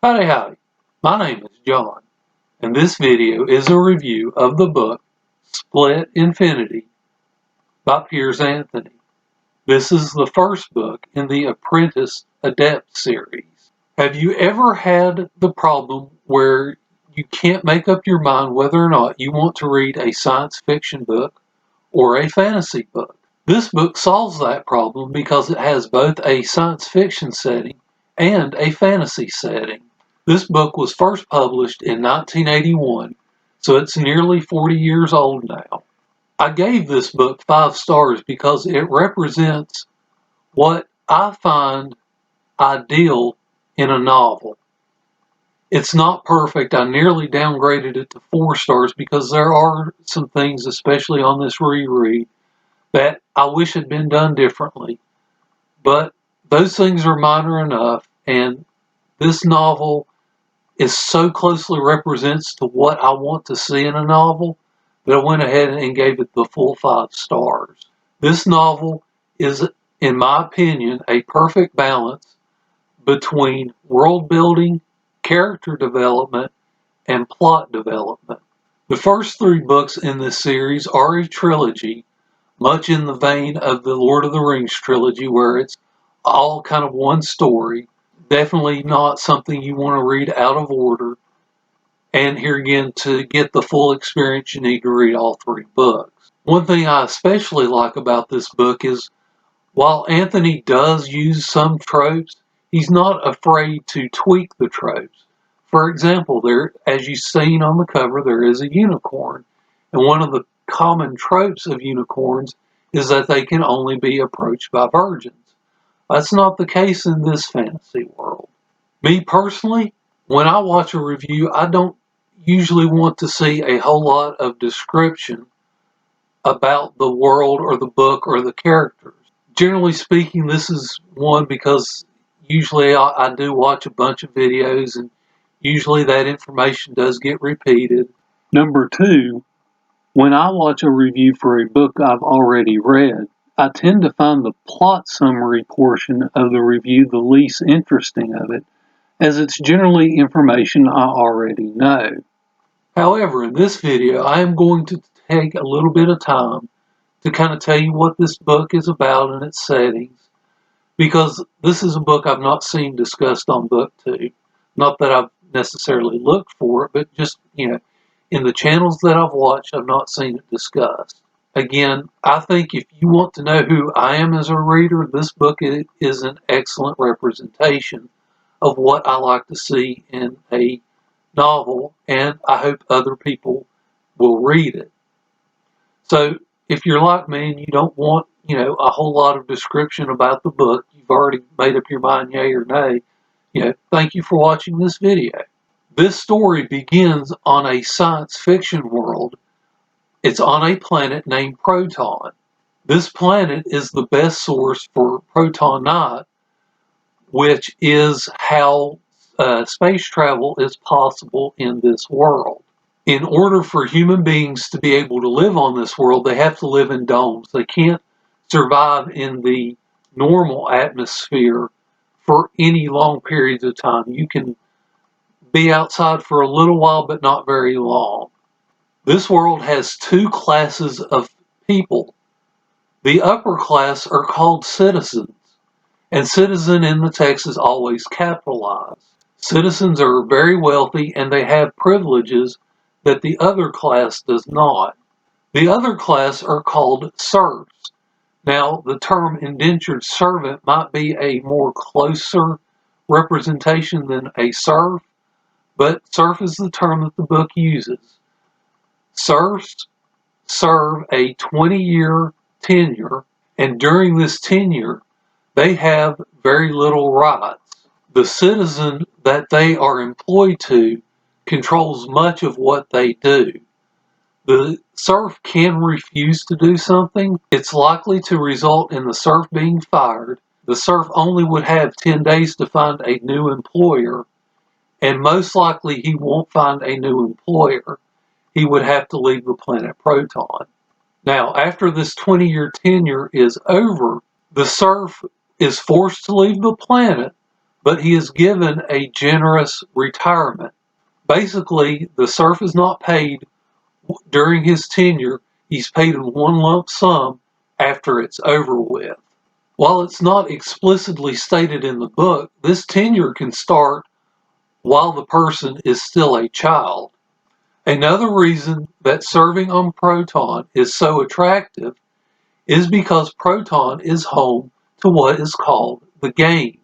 Howdy howdy, my name is John, and this video is a review of the book Split Infinity by Piers Anthony. This is the first book in the Apprentice Adept series. Have you ever had the problem where you can't make up your mind whether or not you want to read a science fiction book or a fantasy book? This book solves that problem because it has both a science fiction setting and a fantasy setting. This book was first published in 1981, so it's nearly 40 years old now. I gave this book 5 stars because it represents what I find ideal in a novel. It's not perfect. I nearly downgraded it to 4 stars because there are some things, especially on this reread, that I wish had been done differently. But those things are minor enough, and this novel is so closely represents to what I want to see in a novel that I went ahead and gave it the full 5 stars. This novel is, in my opinion, a perfect balance between world building, character development, and plot development. The first 3 books in this series are a trilogy, much in the vein of the Lord of the Rings trilogy, where it's all kind of one story. Definitely not something you want to read out of order. And here again, to get the full experience, you need to read all 3 books. One thing I especially like about this book is while Anthony does use some tropes, he's not afraid to tweak the tropes. For example, there, as you've seen on the cover, there is a unicorn. And one of the common tropes of unicorns is that they can only be approached by virgins. That's not the case in this fantasy world. Me personally, when I watch a review, I don't usually want to see a whole lot of description about the world or the book or the characters. Generally speaking, this is one because usually I do watch a bunch of videos and usually that information does get repeated. Number 2, when I watch a review for a book I've already read, I tend to find the plot summary portion of the review the least interesting of it, as it's generally information I already know. However, in this video, I am going to take a little bit of time to kind of tell you what this book is about and its settings, because this is a book I've not seen discussed on BookTube. Not that I've necessarily looked for it, but just, in the channels that I've watched, I've not seen it discussed. Again, I think if you want to know who I am as a reader, this book is an excellent representation of what I like to see in a novel, and I hope other people will read it. So if you're like me and you don't want, a whole lot of description about the book, you've already made up your mind yay or nay, thank you for watching this video. This story begins on a science fiction world. It's on a planet named Proton. This planet is the best source for protonite, which is how space travel is possible in this world. In order for human beings to be able to live on this world, they have to live in domes. They can't survive in the normal atmosphere for any long periods of time. You can be outside for a little while, but not very long. This world has 2 classes of people. The upper class are called citizens, and citizen in the text is always capitalized. Citizens are very wealthy and they have privileges that the other class does not. The other class are called serfs. Now, the term indentured servant might be a more closer representation than a serf, but serf is the term that the book uses. Serfs serve a 20-year tenure, and during this tenure, they have very little rights. The citizen that they are employed to controls much of what they do. The serf can refuse to do something. It's likely to result in the serf being fired. The serf only would have 10 days to find a new employer, and most likely he won't find a new employer. He would have to leave the planet Proton. Now, after this 20-year tenure is over, the serf is forced to leave the planet, but he is given a generous retirement. Basically, the serf is not paid during his tenure. He's paid in one lump sum after it's over with. While it's not explicitly stated in the book, this tenure can start while the person is still a child. Another reason that serving on Proton is so attractive is because Proton is home to what is called the games.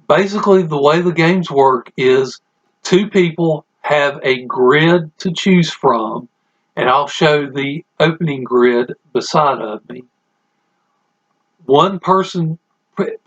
Basically, the way the games work is two people have a grid to choose from, and I'll show the opening grid beside of me. One person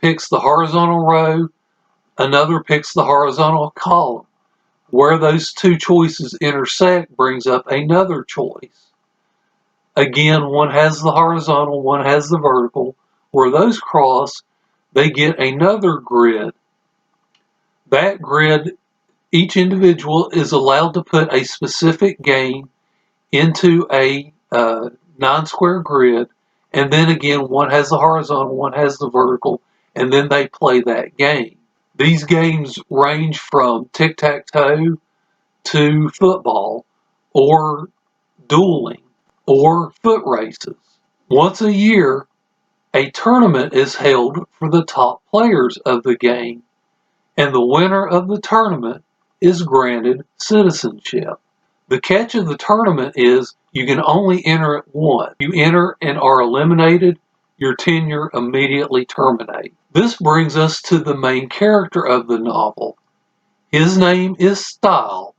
picks the horizontal row, another picks the horizontal column. Where those two choices intersect brings up another choice. Again, one has the horizontal, one has the vertical. Where those cross, they get another grid. That grid, each individual is allowed to put a specific game into a 9-square grid, and then again, one has the horizontal, one has the vertical, and then they play that game. These games range from tic-tac-toe to football, or dueling, or foot races. Once a year, a tournament is held for the top players of the game, and the winner of the tournament is granted citizenship. The catch of the tournament is you can only enter it once. You enter and are eliminated, your tenure immediately terminates. This brings us to the main character of the novel. His name is Stile,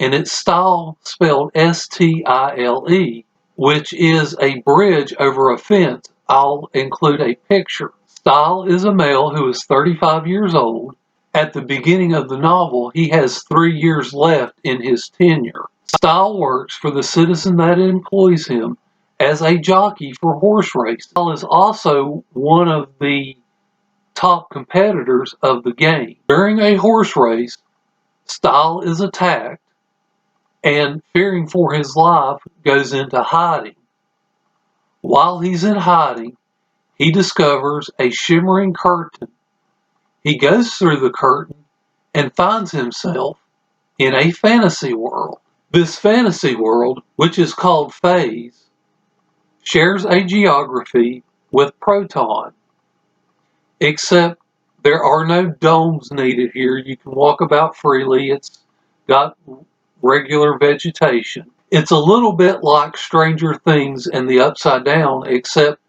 and it's Stile spelled S-T-I-L-E, which is a bridge over a fence. I'll include a picture. Stile is a male who is 35 years old. At the beginning of the novel, he has 3 years left in his tenure. Stile works for the citizen that employs him as a jockey for horse races. Stile is also one of the top competitors of the game. During a horse race, Stile is attacked and, fearing for his life, goes into hiding. While he's in hiding, he discovers a shimmering curtain. He goes through the curtain and finds himself in a fantasy world. This fantasy world, which is called Phase, shares a geography with Proton, except there are no domes needed here. You can walk about freely. It's got regular vegetation. It's a little bit like Stranger Things and the Upside Down, except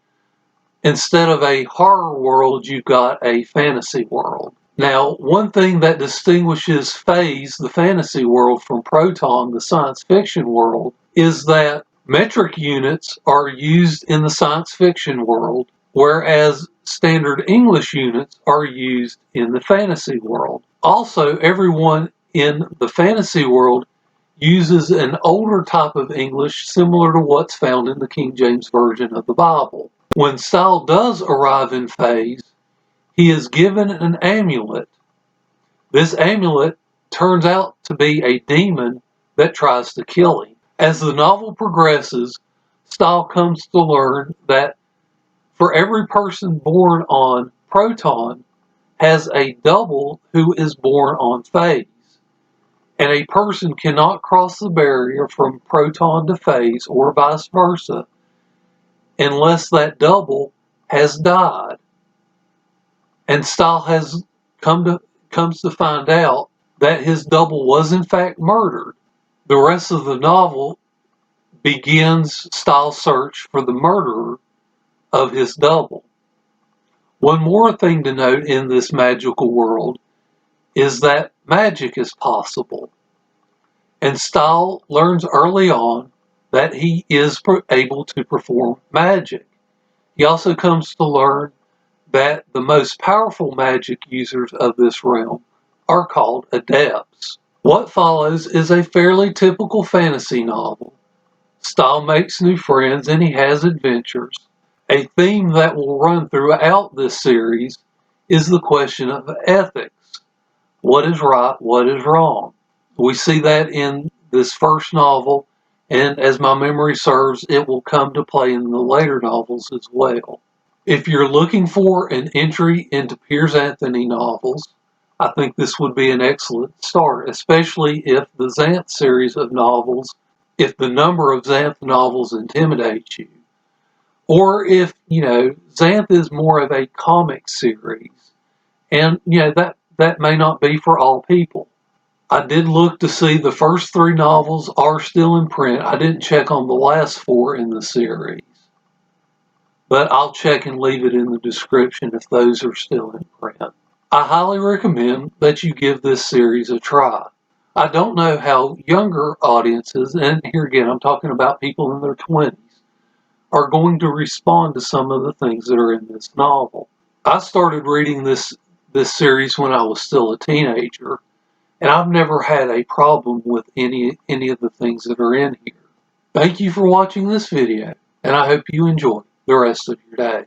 instead of a horror world, you've got a fantasy world. Now, one thing that distinguishes Phase, the fantasy world, from Proton, the science fiction world, is that metric units are used in the science fiction world, whereas standard English units are used in the fantasy world. Also, everyone in the fantasy world uses an older type of English similar to what's found in the King James Version of the Bible. When Stile does arrive in Phase, he is given an amulet. This amulet turns out to be a demon that tries to kill him. As the novel progresses, Stile comes to learn that for every person born on Proton has a double who is born on Phase. And a person cannot cross the barrier from Proton to Phase or vice versa unless that has died. And Stile has comes to find out that his double was in fact murdered. The rest of the novel begins Stile's search for the murderer of his double. One more thing to note in this magical world is that magic is possible. And Stile learns early on that he is able to perform magic. He also comes to learn that the most powerful magic users of this realm are called Adepts. What follows is a fairly typical fantasy novel. Stile makes new friends and he has adventures. A theme that will run throughout this series is the question of ethics. What is right? What is wrong? We see that in this first novel, and as my memory serves, it will come to play in the later novels as well. If you're looking for an entry into Piers Anthony novels, I think this would be an excellent start, especially if the Xanth series of novels, if the number of Xanth novels intimidates you, or if, Xanth is more of a comic series, and, that may not be for all people. I did look to see the first 3 novels are still in print. I didn't check on the last 4 in the series, but I'll check and leave it in the description if those are still in print. I highly recommend that you give this series a try. I don't know how younger audiences, and here again I'm talking about people in their 20s, are going to respond to some of the things that are in this novel. I started reading this series when I was still a teenager, and I've never had a problem with any of the things that are in here. Thank you for watching this video, and I hope you enjoy the rest of your day.